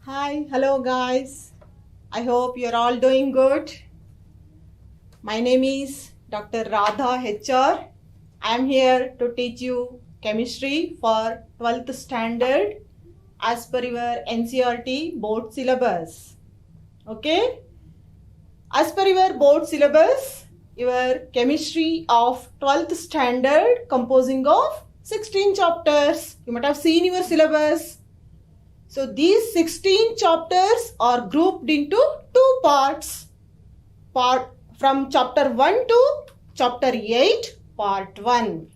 Hi, hello guys. I hope you're all doing good. My name is Dr. Radha HR. I am here to teach you chemistry for 12th standard as per your NCERT board syllabus. Okay? As per your board syllabus, your chemistry of 12th standard composing of 16 chapters. You might have seen your syllabus. So these 16 chapters are grouped into two parts. Part from chapter 1 to chapter 8, part 1.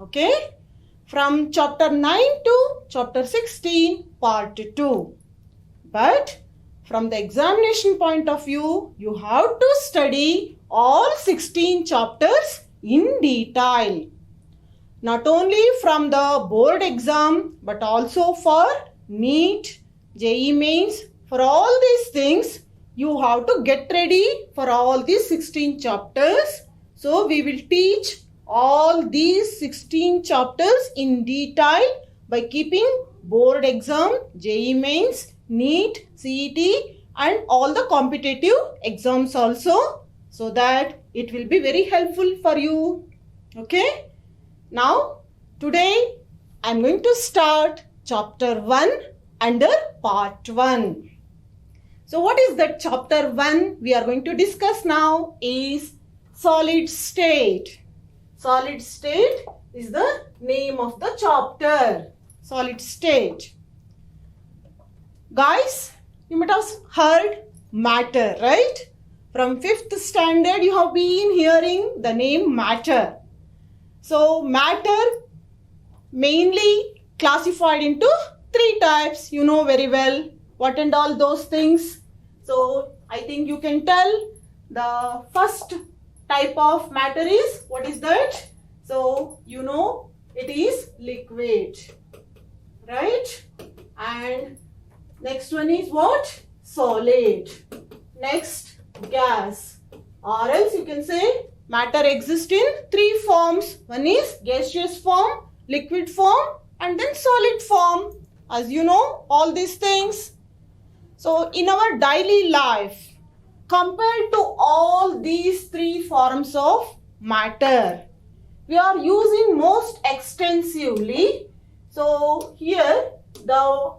Okay. From chapter 9 to chapter 16, part 2. But from the examination point of view, you have to study all 16 chapters in detail. Not only from the board exam, but also for NEET, JEE Mains, for all these things, you have to get ready for all these 16 chapters. So we will teach all these 16 chapters in detail by keeping board exam, JEE Mains, NEET, CET and all the competitive exams also, so that it will be very helpful for you. Okay. Now, today I am going to start chapter 1 under part 1. So what is that chapter 1 we are going to discuss now is solid state. Solid state is the name of the chapter. Solid state. Guys, you might have heard matter, right? From 5th standard you have been hearing the name matter. So matter mainly classified into 3 types. You know very well what and all those things. So I think you can tell the first type of matter is, what is that? So you know it is liquid, right? And next one is what? Solid. Next, gas. Or else you can say matter exists in 3 forms. One is gaseous form, liquid form and then solid form. As you know, all these things. So in our daily life, compared to all these 3 forms of matter, we are using most extensively. So here the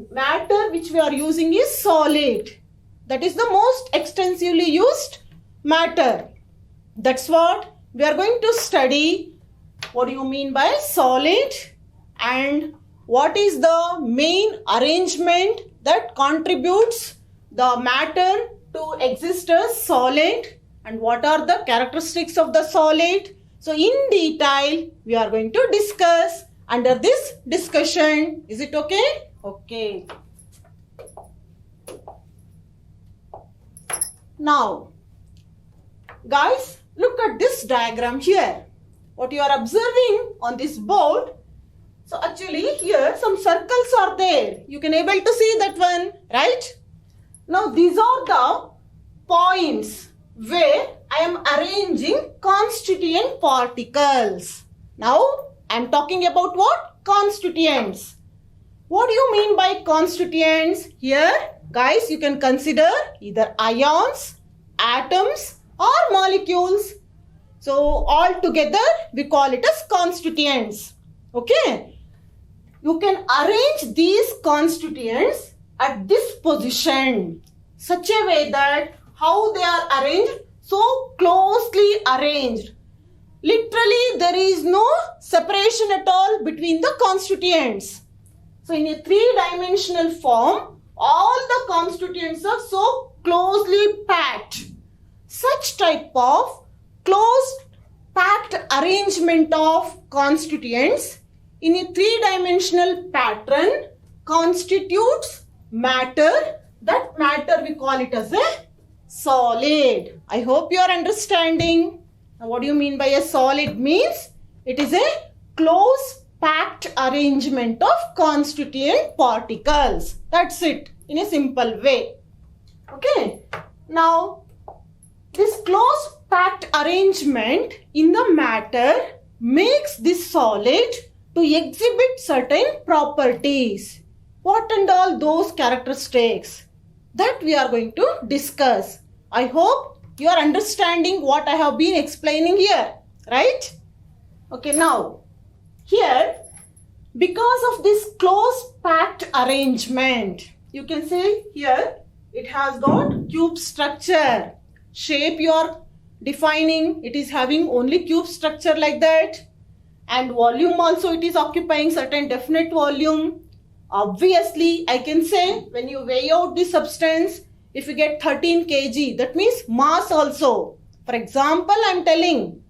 matter which we are using is solid. That is the most extensively used matter. That's what we are going to study. What do you mean by solid? And what is the main arrangement that contributes the matter to exist as solid? And what are the characteristics of the solid? So in detail, we are going to discuss under this discussion. Is it okay? Okay. Now, guys, look at this diagram here. What you are observing on this board. So actually here some circles are there. You can able to see that one, right? Now these are the points where I am arranging constituent particles. Now I am talking about what? Constituents. What do you mean by constituents? Here, guys, you can consider either ions, atoms or molecules. So all together we call it as constituents. Okay. You can arrange these constituents at this position such a way that how they are arranged, so closely arranged. Literally there is no separation at all between the constituents. So in a 3-dimensional form, all the constituents are so closely packed. Such type of close packed arrangement of constituents in a 3-dimensional pattern constitutes matter. That matter we call it as a solid. I hope you are understanding. Now what do you mean by a solid? Means it is a close packed arrangement of constituent particles. That's it in a simple way. Okay. Now this close packed arrangement in the matter makes this solid to exhibit certain properties. What and all those characteristics that we are going to discuss. I hope you are understanding what I have been explaining here, right? Okay, now here, because of this close packed arrangement, you can say here it has got cube structure. Shape you are defining, it is having only cube structure like that, and volume also it is occupying certain definite volume. Obviously, I can say when you weigh out the substance, if you get 13 kg, that means mass also. For example, I am telling.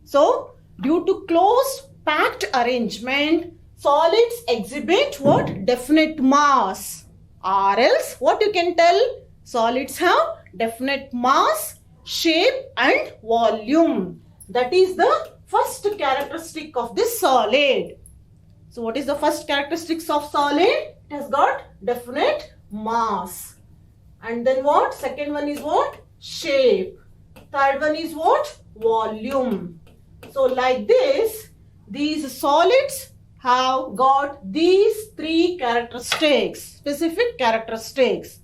So, due to close packed arrangement, solids exhibit what? Definite mass. Or else, what you can tell? Solids have definite mass, shape and volume. That is the first characteristic of this solid. So what is the first characteristics of solid? It has got definite mass. And then what? Second one is what? Shape. Third one is what? Volume. So like this, these solids have got these three characteristics, specific characteristics.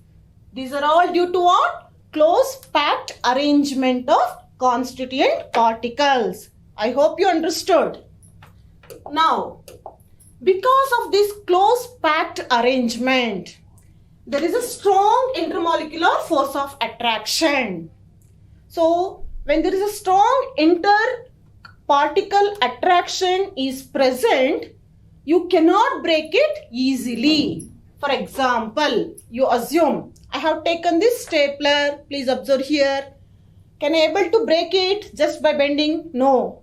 These are all due to what? Close packed arrangement of constituent particles. I hope you understood. Now, because of this close packed arrangement, there is a strong intermolecular force of attraction. So, when there is a strong interparticle attraction is present, you cannot break it easily. For example, you assume, I have taken this stapler, please observe here. Can I able to break it just by bending? No.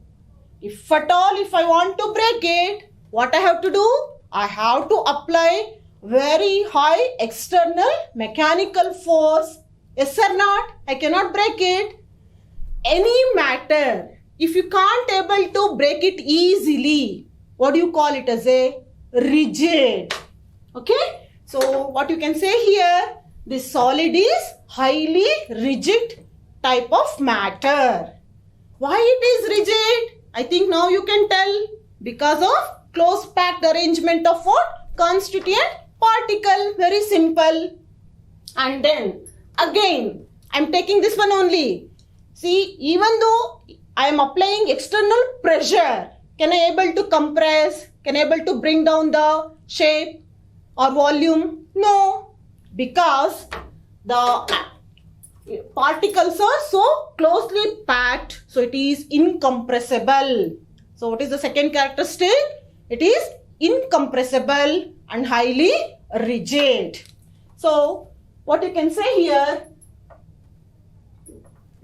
If at all, if I want to break it, what I have to do? I have to apply very high external mechanical force. Yes or not? I cannot break it. Any matter, if you can't able to break it easily, what do you call it as a rigid? Okay? So, what you can say here, this solid is highly rigid type of matter. Why it is rigid? I think now you can tell. Because of close packed arrangement of what? Constituent particle. Very simple. And then again, I am taking this one only. See, even though I am applying external pressure, can I able to compress? Can I able to bring down the shape or volume? No, because the particles are so closely packed, so it is incompressible. So what is the second characteristic? It is incompressible and highly rigid. So what you can say here,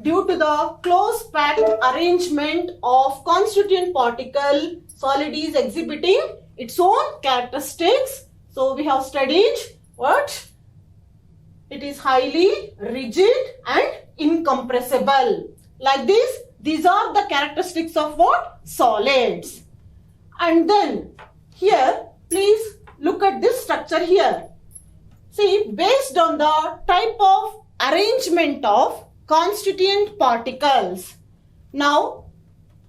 due to the close packed arrangement of constituent particle, solid is exhibiting its own characteristics. So we have studied what? It is highly rigid and incompressible. Like this, these are the characteristics of what? Solids. And then here, please look at this structure here. See, based on the type of arrangement of constituent particles. Now,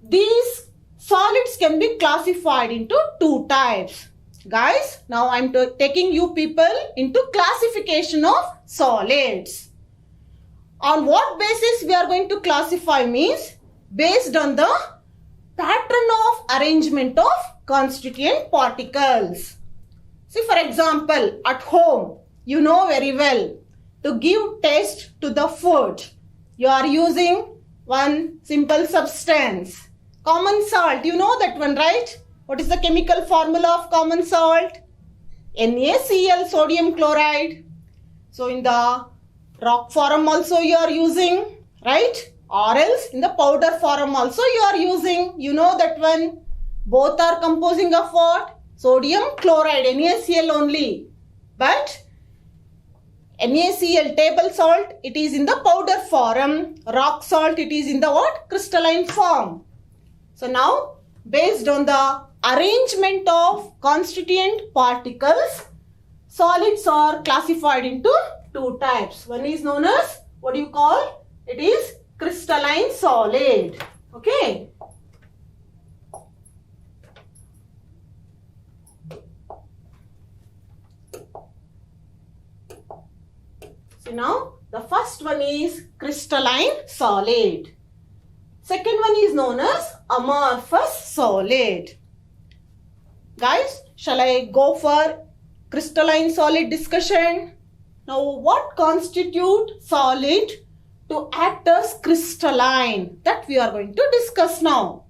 these solids can be classified into two types. Guys, now I am taking you people into classification of solids. On what basis we are going to classify means based on the pattern of arrangement of constituent particles. See, for example, at home, you know very well, to give taste to the food, you are using one simple substance. Common salt, you know that one, right? What is the chemical formula of common salt? NaCl, sodium chloride. So in the rock form also you are using, right? Or else in the powder form also you are using. You know that one. Both are composing of what? Sodium chloride, NaCl only. But NaCl, table salt, it is in the powder form. Rock salt, it is in the what? Crystalline form. So now, based on the arrangement of constituent particles, solids are classified into two types. One is known as, what do you call? It is crystalline solid. Okay. So now the first one is crystalline solid. Second one is known as amorphous solid. Guys, shall I go for crystalline solid discussion? Now, what constitutes solid to act as crystalline? That we are going to discuss now.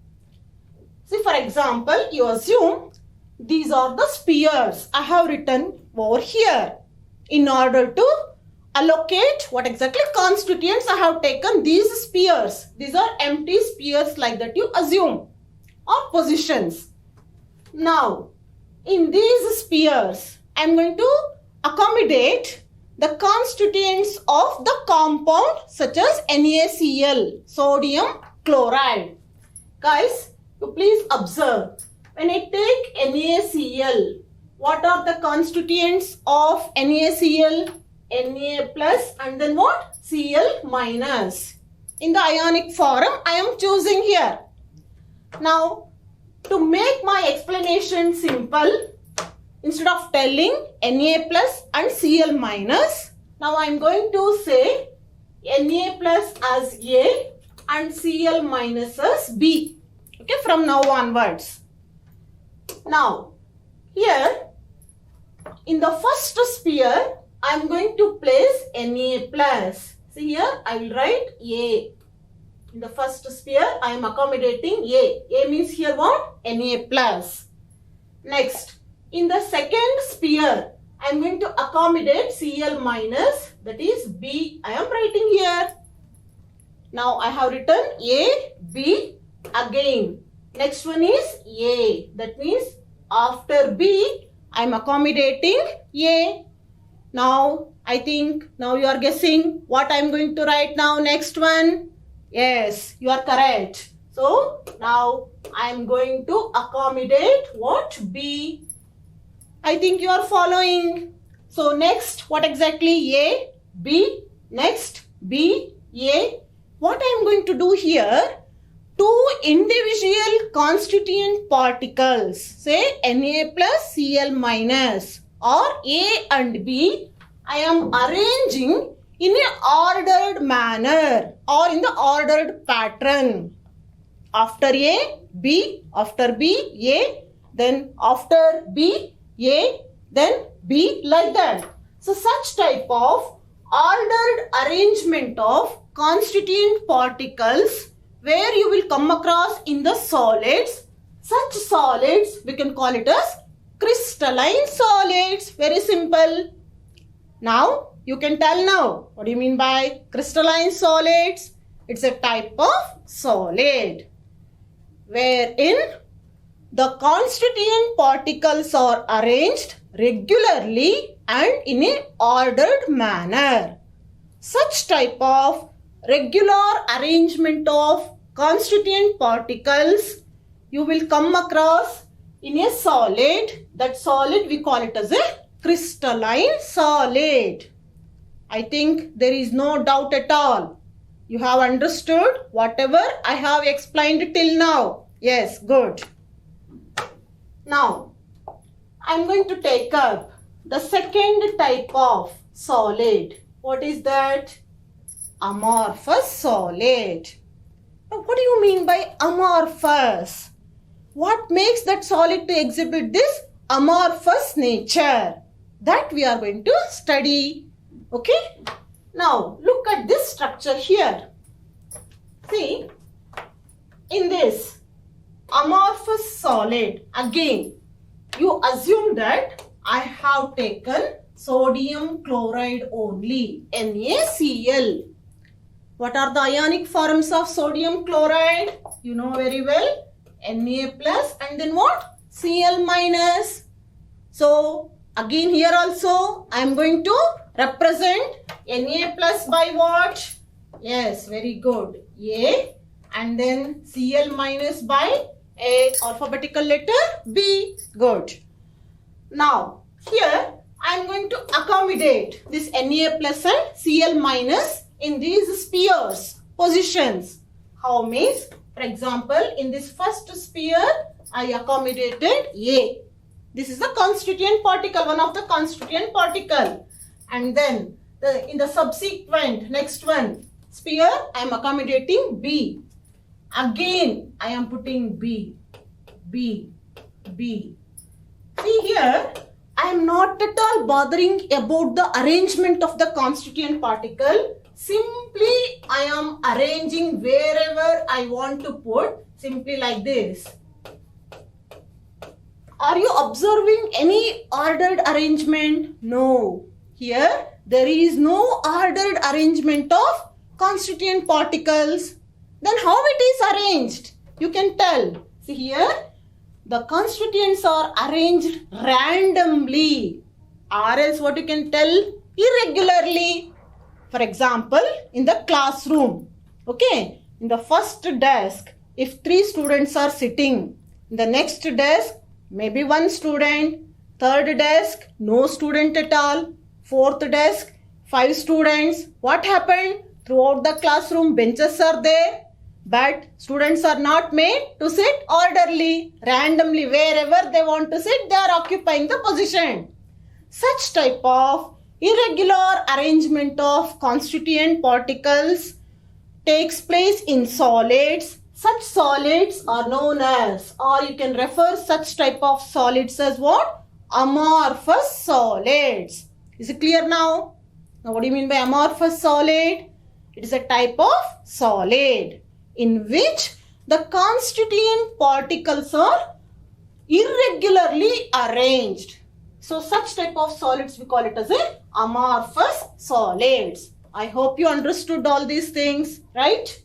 See, for example, you assume these are the spheres I have written over here. In order to allocate what exactly constituents, I have taken these spheres. These are empty spheres like that you assume, or positions. Now, in these spheres, I am going to accommodate the constituents of the compound such as NaCl, sodium chloride. Guys, you please observe, when I take NaCl, what are the constituents of NaCl? Na plus and then what? Cl minus. In the ionic form, I am choosing here. Now, to make my explanation simple, instead of telling Na plus and Cl minus, now I am going to say Na plus as A and Cl minus as B. Okay, from now onwards. Now, here in the first sphere, I am going to place Na plus. See here, I will write A. In the first sphere, I am accommodating A. A means here what? Na plus. Next, in the second sphere, I am going to accommodate Cl minus, that is B. I am writing here. Now, I have written A, B again. Next one is A. That means after B, I am accommodating A. Now, I think now you are guessing what I am going to write now. Next one. Yes, you are correct. So, now I am going to accommodate what? B. I think you are following. So, next, what exactly? A, B, next, B, A. What I am going to do here? Two individual constituent particles, say Na plus Cl minus, or A and B, I am arranging in an ordered manner or in the ordered pattern. After A, B, after B, A, then after B, A, then B, like that. So, such type of ordered arrangement of constituent particles where you will come across in the solids, such solids we can call it as crystalline solids. Very simple. Now, you can tell now, what do you mean by crystalline solids? It's a type of solid wherein the constituent particles are arranged regularly and in an ordered manner. Such type of regular arrangement of constituent particles you will come across in a solid. That solid we call it as a crystalline solid. I think there is no doubt at all. You have understood whatever I have explained till now. Yes, good. Now, I am going to take up the second type of solid. What is that? Amorphous solid. Now, what do you mean by amorphous? What makes that solid to exhibit this amorphous nature? That we are going to study. Okay? Now, look at this structure here. See, in this amorphous solid, again, you assume that I have taken sodium chloride only, NaCl. What are the ionic forms of sodium chloride? You know very well. Na plus and then what? Cl minus. So, again here also I am going to represent Na plus by what? Yes, very good. A and then Cl minus by a alphabetical letter B. Good. Now, here I am going to accommodate this Na plus and Cl minus in these spheres, positions. How means? For example, in this first sphere, I accommodated A. This is the constituent particle, one of the constituent particle. And then in the subsequent next one sphere, I am accommodating B. Again, I am putting B. B. See here, I am not at all bothering about the arrangement of the constituent particle. Simply, I am arranging wherever I want to put, simply like this. Are you observing any ordered arrangement? No. Here, there is no ordered arrangement of constituent particles. Then how it is arranged? You can tell. See here, the constituents are arranged randomly, or else what you can tell? Irregularly. For example, in the classroom, okay, in the first desk, if 3 students are sitting, in the next desk, maybe 1 student, third desk, no student at all, fourth desk, 5 students. What happened? Throughout the classroom, benches are there, but students are not made to sit orderly. Randomly, wherever they want to sit, they are occupying the position. Such type of irregular arrangement of constituent particles takes place in solids. Such solids are known as, or you can refer such type of solids as what? Amorphous solids. Is it clear now? Now what do you mean by amorphous solid? It is a type of solid in which the constituent particles are irregularly arranged. So such type of solids we call it as a amorphous solids. I hope you understood all these things, right?